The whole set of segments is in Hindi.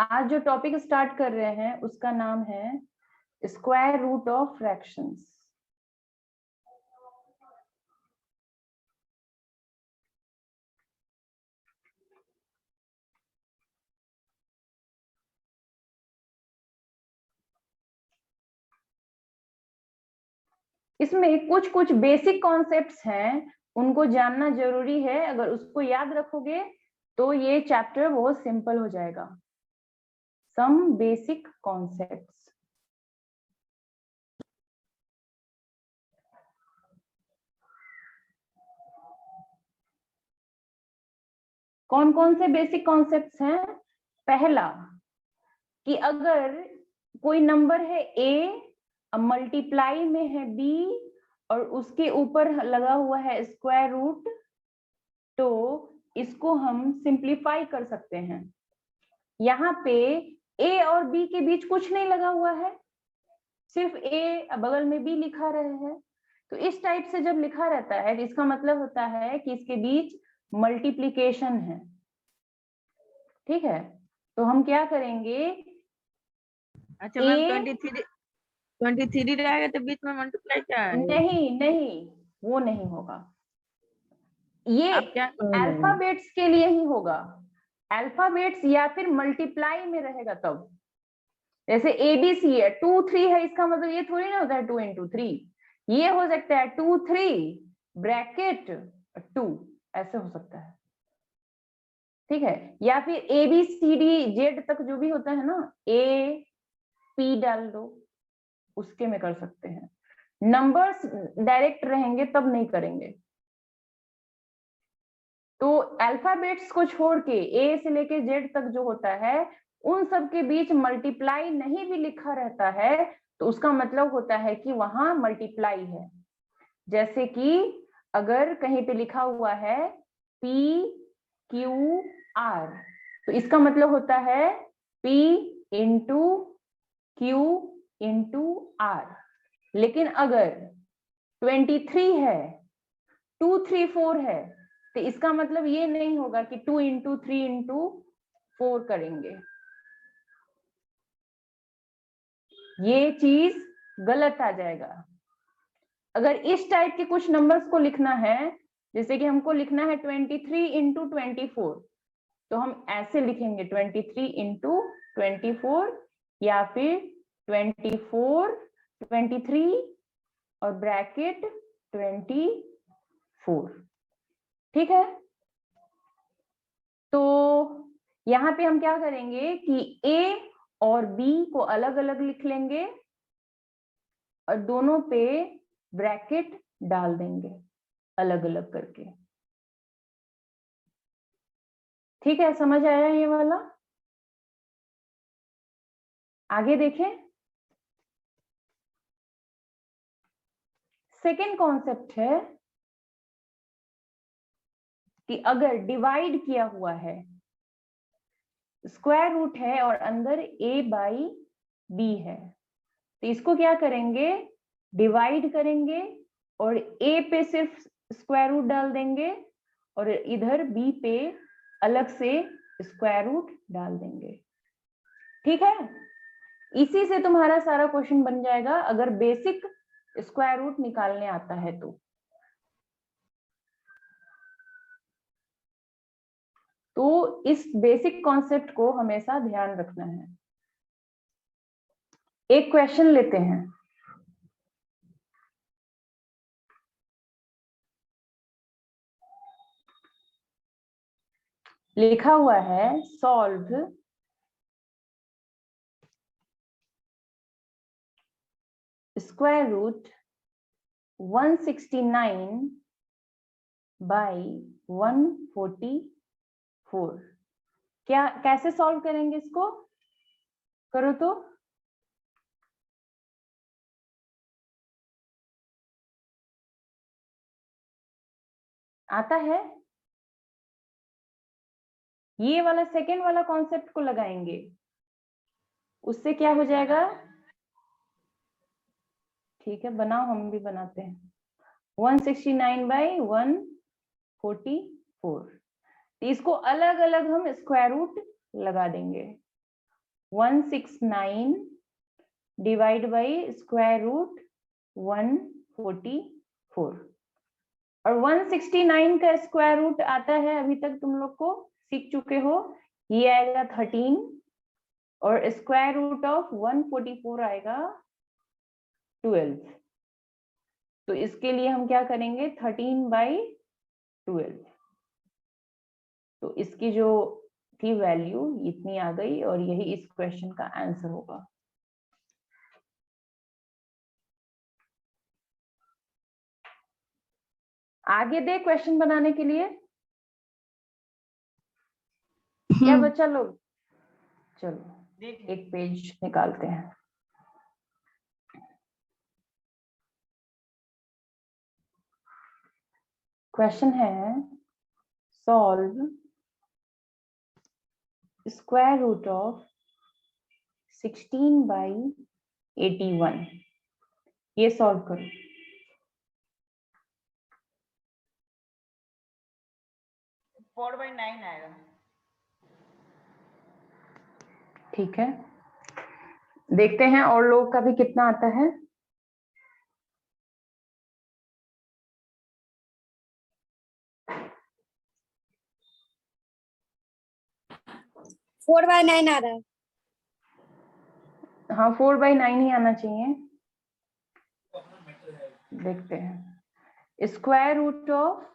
आज जो टॉपिक स्टार्ट कर रहे हैं उसका नाम है स्क्वायर रूट ऑफ फ्रैक्शंस। इसमें कुछ कुछ बेसिक कॉन्सेप्ट्स हैं, उनको जानना जरूरी है। अगर उसको याद रखोगे तो ये चैप्टर बहुत सिंपल हो जाएगा। Some basic concepts. कौन कौन से बेसिक कॉन्सेप्ट्स हैं? पहला कि अगर कोई नंबर है a, मल्टीप्लाई में है b और उसके ऊपर लगा हुआ है स्क्वायर रूट, तो इसको हम सिंप्लीफाई कर सकते हैं। यहाँ पे a और b के बीच कुछ नहीं लगा हुआ है, सिर्फ a बगल में b लिखा रहे हैं। तो इस टाइप से जब लिखा रहता है तो इसका मतलब होता है कि इसके बीच मल्टीप्लीकेशन है। ठीक है, तो हम क्या करेंगे? अच्छा मैम 23 रहेगा तो बीच में मल्टीप्लाई क्या है? नहीं, वो नहीं होगा। ये आप क्या कह रहे हैं? अल्फाबेट्स के लिए ही होगा। अल्फाबेट्स या फिर मल्टीप्लाई में रहेगा तब। जैसे ABC है, 2 3 है, इसका मतलब ये थोड़ी ना होता है 2 into 3। ये हो सकता है 2 3 ब्रैकेट 2, ऐसे हो सकता है। ठीक है, या फिर ABCD Z तक जो भी होता है ना, AP डाल दो, उसके में कर सकते हैं। नंबर्स डायरेक्ट रहेंगे तब नहीं करेंगे। तो अल्फाबेट्स को छोड़ के A से लेके Z तक जो होता है उन सब के बीच मल्टीप्लाई नहीं भी लिखा रहता है तो उसका मतलब होता है कि वहां मल्टीप्लाई है। जैसे कि अगर कहीं पे लिखा हुआ है PQR, तो इसका मतलब होता है P into Q into R। लेकिन अगर 23 है, 2 3 4 है, तो इसका मतलब ये नहीं होगा कि 2 इंटू 3 इंटू 4 करेंगे। ये चीज गलत आ जाएगा। अगर इस टाइप के कुछ नंबर्स को लिखना है, जैसे कि हमको लिखना है 23 इंटू 24, तो हम ऐसे लिखेंगे 23 इंटू 24 या फिर 24 23 और ब्रैकेट 24। ठीक है, तो यहाँ पे हम क्या करेंगे कि A और B को अलग अलग लिख लेंगे और दोनों पे ब्रैकेट डाल देंगे अलग अलग करके। ठीक है, समझ आया ये वाला? आगे देखें। सेकेंड कॉन्सेप्ट है कि अगर डिवाइड किया हुआ है, स्क्वायर रूट है और अंदर A/B है, तो इसको क्या करेंगे? डिवाइड करेंगे और A पे सिर्फ स्क्वायर रूट डाल देंगे और इधर B पे अलग से स्क्वायर रूट डाल देंगे। ठीक है, इसी से तुम्हारा सारा क्वेश्चन बन जाएगा अगर बेसिक स्क्वायर रूट निकालने आता है तो इस बेसिक कॉन्सेप्ट को हमेशा ध्यान रखना है। एक क्वेश्चन लेते हैं। लिखा हुआ है सॉल्व स्क्वायर रूट 169 बाई 144। क्या कैसे सॉल्व करेंगे इसको? करो तो। आता है? ये वाला सेकेंड वाला कॉन्सेप्ट को लगाएंगे, उससे क्या हो जाएगा? ठीक है, बनाओ, हम भी बनाते हैं। 169 बाई 144, इसको अलग अलग हम स्क्वायर रूट लगा देंगे। 169 डिवाइड बाई स्क्वायर रूट 144, और 169 का स्क्वायर रूट आता है, अभी तक तुम लोग को सीख चुके हो, ये आएगा 13, और स्क्वायर रूट ऑफ 144 आएगा 12। तो इसके लिए हम क्या करेंगे, 13/12। तो इसकी जो थी वैल्यू इतनी आ गई, और यही इस क्वेश्चन का आंसर होगा। आगे दे क्वेश्चन बनाने के लिए क्या बच्चा लोग? चलो एक पेज निकालते हैं। क्वेश्चन है, सॉल्व स्क्वायर रूट ऑफ 16/81। ये सॉल्व करो। फोर बाई 9 आएगा। ठीक है, देखते हैं और लोग का भी कितना आता है। फोर बाय 9 आ रहा है। हाँ, 4/9 ही आना चाहिए। देखते हैं, स्क्वायर रूट ऑफ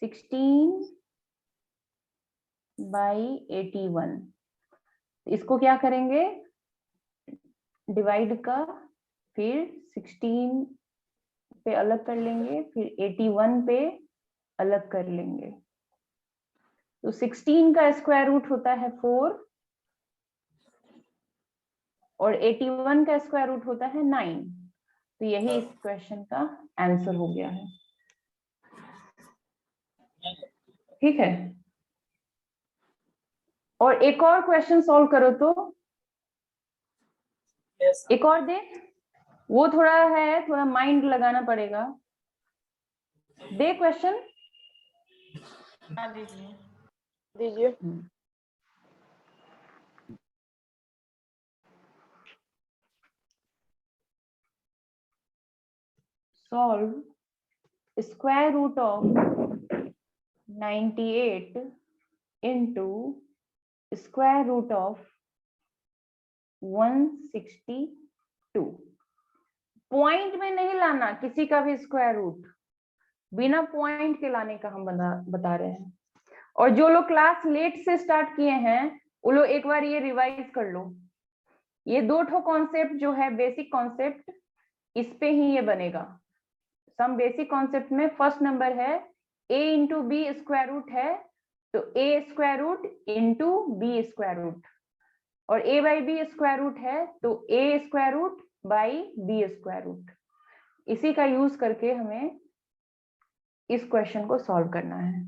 16/81, इसको क्या करेंगे, डिवाइड का, फिर 16 पे अलग कर लेंगे, फिर 81 पे अलग कर लेंगे। तो 16 का स्क्वायर रूट होता है 4, और 81 का स्क्वायर रूट होता है 9। तो यही इस क्वेश्चन का आंसर हो गया है। ठीक है, और एक और क्वेश्चन सॉल्व करो तो। एक और दे, वो थोड़ा माइंड लगाना पड़ेगा। दे क्वेश्चन। हाँ दीजिए। दीजिए। Solve square root of 98 into square root of 162। Point में नहीं लाना किसी का भी स्क्वायर रूट, बिना पॉइंट के लाने का हम बता रहे हैं। और जो लोग क्लास लेट से स्टार्ट किए हैं वो लोग एक बार ये रिवाइज कर लो। ये दो ठो कॉन्सेप्ट जो है बेसिक कॉन्सेप्ट, इस पे ही ये बनेगा। सम बेसिक कॉन्सेप्ट में फर्स्ट नंबर है a into B square root है, तो a square root into B square root, और a by B square root है तो a square root by B square root. इसी का यूज करके हमें इस क्वेश्चन को सॉल्व करना है।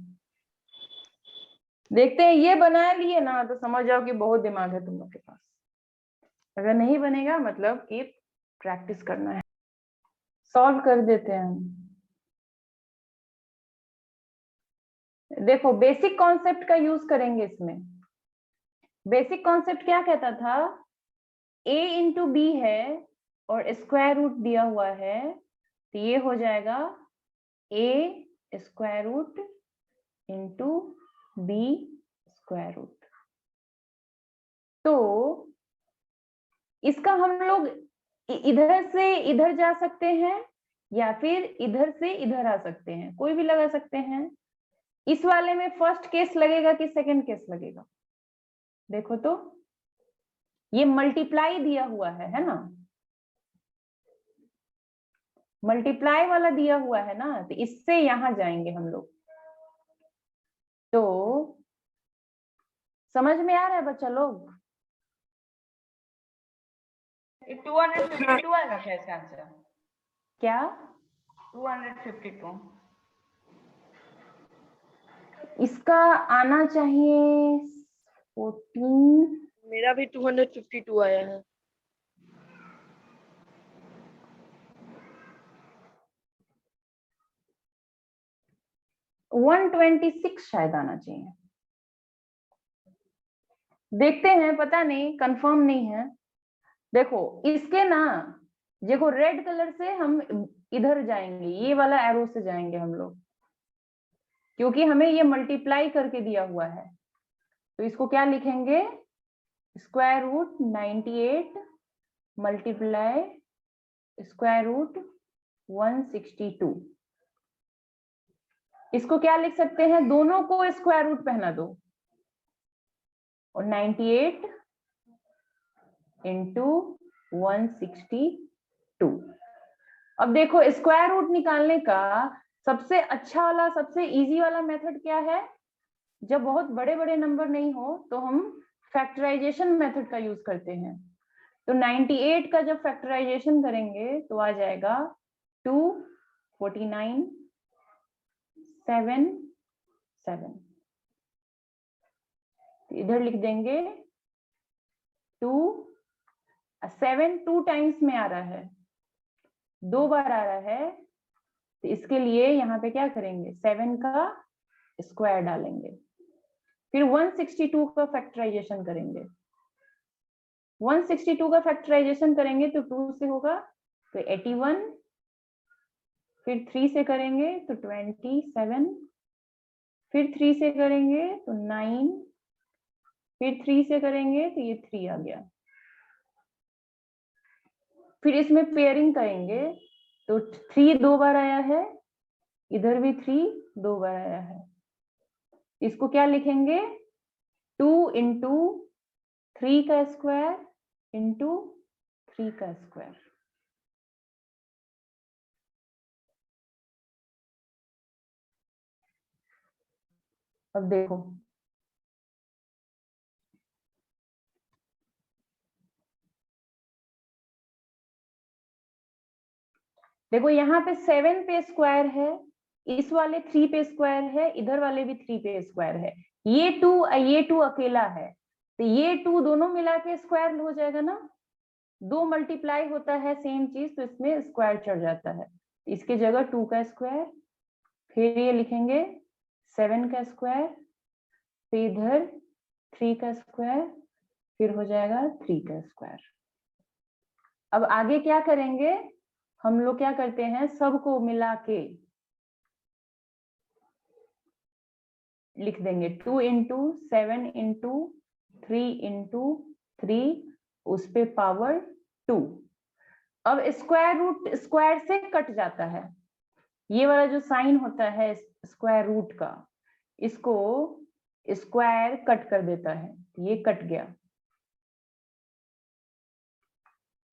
देखते हैं, ये बना लिए ना तो समझ जाओ कि बहुत दिमाग है तुम लोग के पास। अगर नहीं बनेगा मतलब कि प्रैक्टिस करना है। सॉल्व कर देते हैं हम। देखो, बेसिक कॉन्सेप्ट का यूज करेंगे इसमें। बेसिक कॉन्सेप्ट क्या कहता था, a इंटू बी है और स्क्वायर रूट दिया हुआ है, तो ये हो जाएगा a square root into B square root. तो इसका हम लोग इधर से इधर जा सकते हैं या फिर इधर से इधर आ सकते हैं, कोई भी लगा सकते हैं। इस वाले में फर्स्ट केस लगेगा कि सेकंड केस लगेगा? देखो तो, ये मल्टीप्लाई दिया हुआ है ना, मल्टीप्लाई वाला दिया हुआ है ना, तो इससे यहां जाएंगे हम लोग। तो समझ में आ रहा है बच्चा लोग? 252 आएगा क्या इसका आंसर? क्या 252? इसका आना चाहिए 14। मेरा भी 252 आया है। 126 शायद आना चाहिए। देखते हैं, पता नहीं, कंफर्म नहीं है। देखो इसके ना, देखो रेड कलर से हम इधर जाएंगे, ये वाला एरो से जाएंगे हम लोग, क्योंकि हमें ये मल्टीप्लाई करके दिया हुआ है। तो इसको क्या लिखेंगे, square root 98 multiply square root 162। इसको क्या लिख सकते हैं, दोनों को स्क्वायर रूट पहना दो, और 98 इंटू 162। अब देखो स्क्वायर रूट निकालने का सबसे अच्छा वाला, सबसे इजी वाला मेथड क्या है, जब बहुत बड़े बड़े नंबर नहीं हो तो हम फैक्टराइजेशन मेथड का यूज करते हैं। तो 98 का जब फैक्टराइजेशन करेंगे तो आ जाएगा 249 7 7। इधर लिख देंगे 2 7 2 टाइम्स में आ रहा है, 2 बार आ रहा है, तो इसके लिए यहाँ पे क्या करेंगे, 7 का स्क्वायर डालेंगे, फिर 162 का फैक्टराइजेशन करेंगे। 162 का फैक्टराइजेशन करेंगे तो 2 से होगा तो 81, फिर 3 से करेंगे तो 27, फिर 3 से करेंगे तो 9, फिर 3 से करेंगे तो ये 3 आ गया। फिर इसमें पेयरिंग करेंगे तो 3 2 बार आया है, इधर भी 3 2 बार आया है। इसको क्या लिखेंगे, 2 इंटू 3 का स्क्वायर इंटू 3 का स्क्वायर। अब देखो देखो यहाँ पे 7 पे स्क्वायर है, इस वाले 3 पे स्क्वायर है, इधर वाले भी 3 पे स्क्वायर है। ये 2 अकेला है, तो ये 2 दोनों मिला के स्क्वायर हो जाएगा ना, 2 मल्टीप्लाई होता है सेम चीज तो इसमें स्क्वायर चढ़ जाता है। इसके जगह 2 का स्क्वायर, फिर ये लिखेंगे 7 का स्क्वायर, फिर इधर 3 का स्क्वायर, फिर हो जाएगा 3 का स्क्वायर। अब आगे क्या करेंगे, हम लोग क्या करते हैं, सबको मिला के लिख देंगे 2 इंटू 7 इंटू 3 इंटू 3, उस पे पावर 2। अब स्क्वायर रूट स्क्वायर से कट जाता है, ये वाला जो साइन होता है स्क्वायर रूट का, इसको स्क्वायर कट कर देता है, ये कट गया,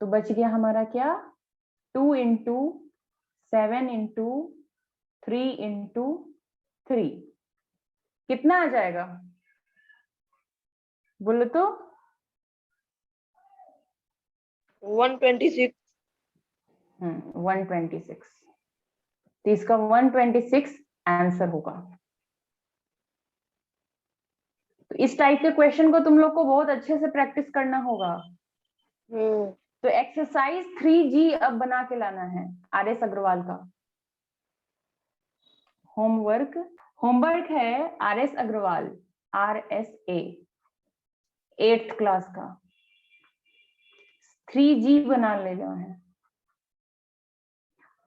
तो बच गया हमारा क्या, 2 इंटू 7 इंटू 3 इंटू 3, कितना आ जाएगा बोलो तो, 126। 126। तो इसका 126 आंसर होगा। तो इस टाइप के क्वेश्चन को तुम लोग को बहुत अच्छे से प्रैक्टिस करना होगा। तो एक्सरसाइज 3G अब बना के लाना है, RS अग्रवाल का होमवर्क है। RS Agarwal RSA 8th class का 3G बना लेना है।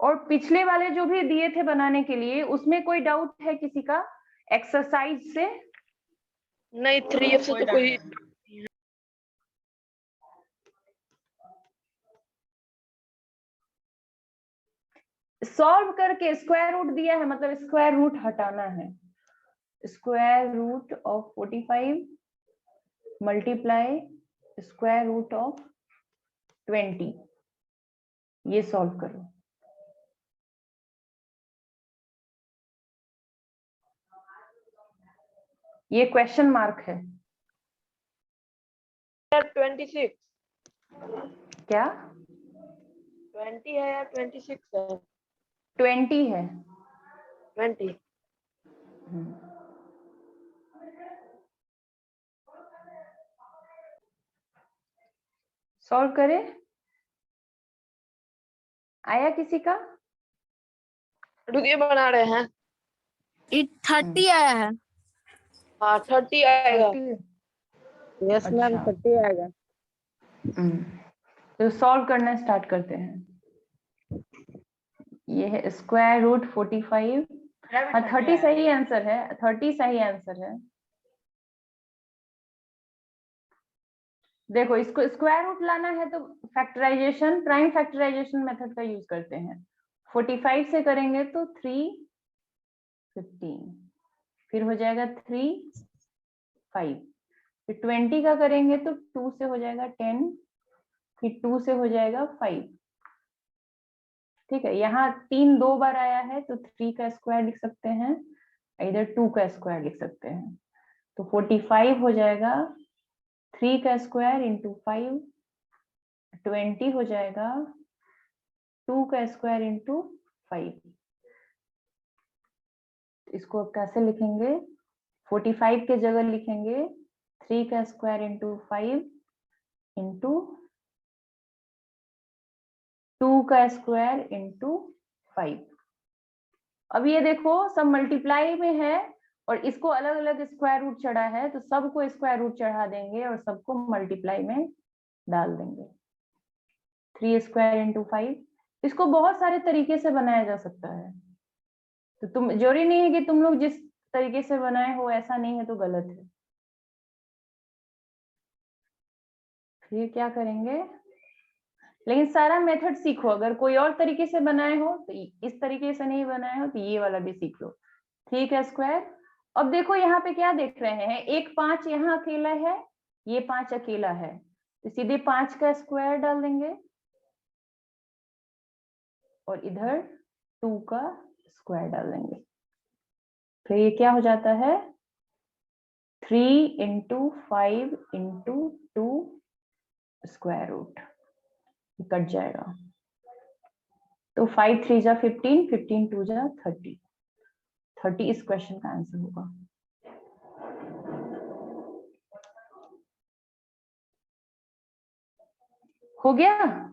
और पिछले वाले जो भी दिए थे बनाने के लिए, उसमें कोई डाउट है किसी का एक्सरसाइज से? नहीं, 3F से तो कोई सॉल्व करके स्क्वायर रूट दिया है, मतलब स्क्वायर रूट हटाना है। Square root of 45 multiply square root of 20, ये सॉल्व करो। ये क्वेश्चन मार्क है 26। क्या, 20 है या 26 है? 20 है। 20। सॉल्व करे, आया किसी का? रुकिए, बना रहे हैं। 30 आया है। हाँ, 30 आएगा। 30 यस मैम, अच्छा। 30 आएगा। तो सॉल्व करना स्टार्ट करते हैं। ये है स्क्वायर रूट 45। हाँ 30 सही आंसर है, 30 सही आंसर है। देखो इसको स्क्वायर रूट लाना है तो फैक्टराइजेशन, प्राइम फैक्टराइजेशन मेथड का यूज करते हैं। 45 से करेंगे तो 315, फिर हो जाएगा 3 5, फिर 20 का करेंगे तो 2 से हो जाएगा 10, फिर 2 से हो जाएगा 5। ठीक है, यहाँ 3 2 बार आया है तो 3 का स्क्वायर लिख सकते हैं, इधर 2 का स्क्वायर लिख सकते हैं। तो 45 हो जाएगा 3 का स्क्वायर इंटू 5, 20 हो जाएगा 2 का स्क्वायर इंटू 5। इसको अब कैसे लिखेंगे? 45 के जगह लिखेंगे 3 का स्क्वायर इंटू 5 इंटू 2 का स्क्वायर इंटू 5। अब ये देखो सब मल्टीप्लाई में है और इसको अलग अलग स्क्वायर रूट चढ़ा है, तो सबको स्क्वायर रूट चढ़ा देंगे और सबको मल्टीप्लाई में डाल देंगे। 3 स्क्वायर इंटू 5, इसको बहुत सारे तरीके से बनाया जा सकता है, तो तुम जरूरी नहीं है कि तुम लोग जिस तरीके से बनाए हो ऐसा नहीं है तो गलत है। फिर क्या करेंगे, लेकिन सारा मेथड सीखो। अगर कोई और तरीके से बनाए हो तो इस तरीके से नहीं बनाए हो तो ये वाला भी सीख लो। 3 का स्क्वायर, अब देखो यहाँ पे क्या देख रहे हैं, एक 5 यहाँ अकेला है, ये 5 अकेला है, तो सीधे 5 का स्क्वायर डाल देंगे और इधर 2 का स्क्वायर डाल देंगे। फिर ये क्या हो जाता है, 3 into 5 into 2 square root, cut जाएगा। तो 5 3 जा 15, 15 2 जा 30, 30 इस क्वेश्चन का आंसर होगा। हो गया।